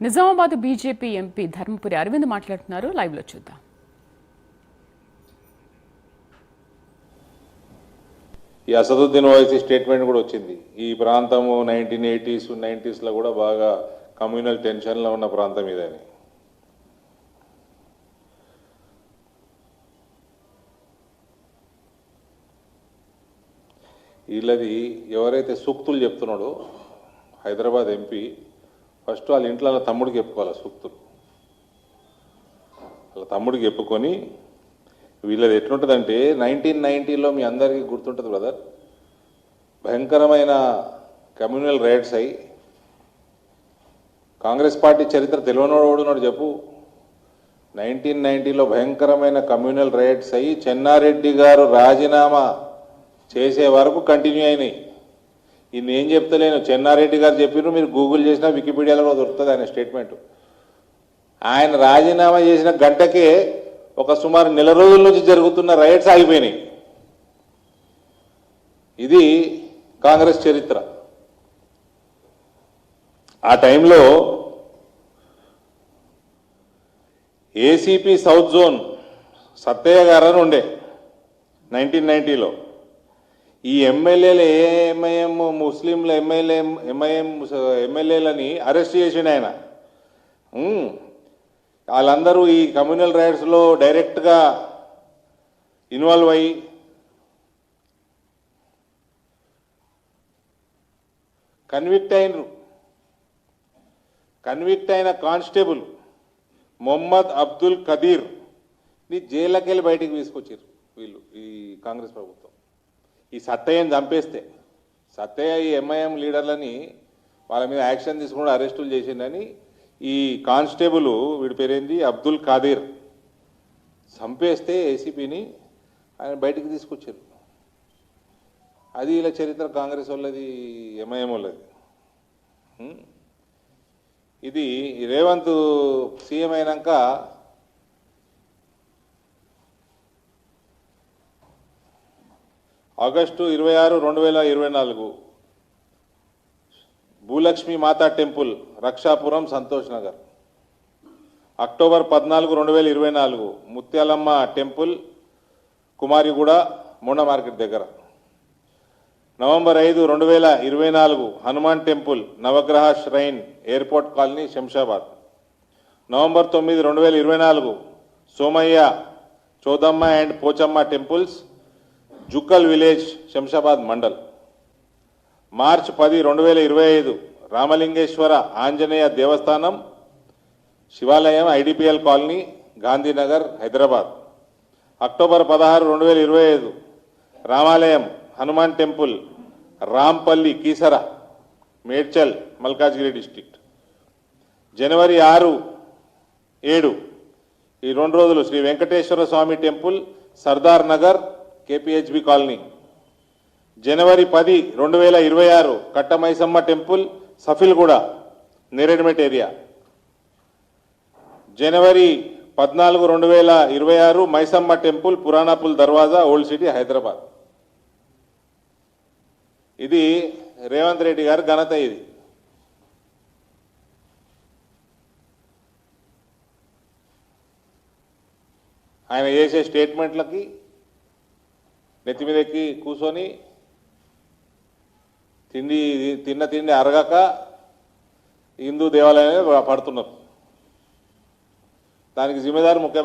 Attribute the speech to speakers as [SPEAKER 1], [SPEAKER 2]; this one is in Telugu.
[SPEAKER 1] నిజామాబాద్ బీజేపీ ఎంపీ ధర్మపురి అరవింద్ మాట్లాడుతున్నారు. లైవ్ లో చూద్దాం.
[SPEAKER 2] ఈ అసదుద్దీన్ ఓవైసీ స్టేట్మెంట్ కూడా వచ్చింది. ఈ ప్రాంతము 1980s 90s లో కూడా బాగా కమ్యూనల్ టెన్షన్ లో ఉన్న ప్రాంతం ఇదని. వీళ్ళది ఎవరైతే సూక్తులు చెప్తున్నాడో హైదరాబాద్ ఎంపీ ఫస్ట్ వాళ్ళ ఇంట్లో వాళ్ళ తమ్ముడికి చెప్పుకోవాలి సూక్తులు. వాళ్ళ తమ్ముడికి చెప్పుకొని వీళ్ళది ఎట్లుంటుందంటే 1990లో మీ అందరికీ గుర్తుంటుంది బ్రదర్, భయంకరమైన కమ్యూనల్ రైట్స్ అయ్యి కాంగ్రెస్ పార్టీ చరిత్ర తెలియనోడున్నాడు చెప్పు. 1990లో భయంకరమైన కమ్యూనల్ రైట్స్ అయ్యి చెన్నారెడ్డి గారు రాజీనామా చేసే వరకు కంటిన్యూ అయినాయి. ఇది ఏం చెప్తలేను, చెన్నారెడ్డి గారు చెప్పిన మీరు గూగుల్ చేసినా వికీపీడియాలో కూడా దొరుకుతుంది ఆయన స్టేట్మెంట్. ఆయన రాజీనామా చేసిన గంటకే ఒక సుమారు నెల రోజుల నుంచి జరుగుతున్న రైట్స్ ఆగిపోయినాయి. ఇది కాంగ్రెస్ చరిత్ర. ఆ టైంలో ఏసీపీ సౌత్ జోన్ సత్తయ్య గారని ఉండే 1990లో. ఈ ఎమ్మెల్యేలు ఎంఐఎం ముస్లింల ఎమ్మెల్యేలని అరెస్ట్ చేసిండు ఆయన. వాళ్ళందరూ ఈ కమ్యూనల్ రైట్స్లో డైరెక్ట్గా ఇన్వాల్వ్ అయ్యి కన్విక్ట్ అయిన కానిస్టేబుల్ మొహమ్మద్ అబ్దుల్ ఖదీర్ని జైలుకెళ్ళి బయటికి తీసుకొచ్చారు వీళ్ళు, ఈ కాంగ్రెస్ ప్రభుత్వం. ఈ సత్తయ్యని చంపేస్తే, సత్తయ్య ఈ ఎంఐఎం లీడర్లని వాళ్ళ మీద యాక్షన్ తీసుకుని అరెస్టులు చేసిండని ఈ కానిస్టేబుల్ వీడి పేరేంది అబ్దుల్ ఖాదీర్ చంపేస్తే ఏసీపీని ఆయన బయటికి తీసుకొచ్చారు. అది ఇలా చరిత్ర కాంగ్రెస్ వాళ్ళది, ఎంఐఎం వాళ్ళది. ఇది రేవంత్ సీఎం అయినాక August 26, 2024 Bhulakshmi Mata temple Rakshapuram Santosh Nagar. October 14, 2024 Muthyalamma temple Kumariguda Monda market దగ్గర. November 5, 2024 Hanuman temple Navagraha shrine airport colony Shamshabad. November 9, 2024 Somayya Chodamma and Pochamma temples Jukkal village Shamshabad mandal. March 10, 2025 Ramalingeswara Anjaneya Devasthanam Shivalayam IDPL colony Gandhinagar Hyderabad. October 16, 2025 Ramalayam Hanuman temple Rampalli Keesara Medchal Malkajgiri district. జనవరి 6, 7 ఈ 2 రోజులు Sri Venkateswara Swamy temple Sardar Nagar KPHB colony. జనవరి 10, 2026 కట్టమైసమ్మ టెంపుల్ సఫిల్గూడ నేరేడ్మెట్ ఏరియా. జనవరి 14, 2026 Maisamma temple Puranapul Darwaza old city Hyderabad. ఇది రేవంత్ రెడ్డి గారి ఘనత. ఇది ఆయన చేసే స్టేట్మెంట్లకి నెత్తి మీద ఎక్కి కూర్చొని తిండి అరగక హిందూ దేవాలయాన్ని పడుతున్నారు. దానికి జిమ్మేదారు ముఖ్యమంత్రి.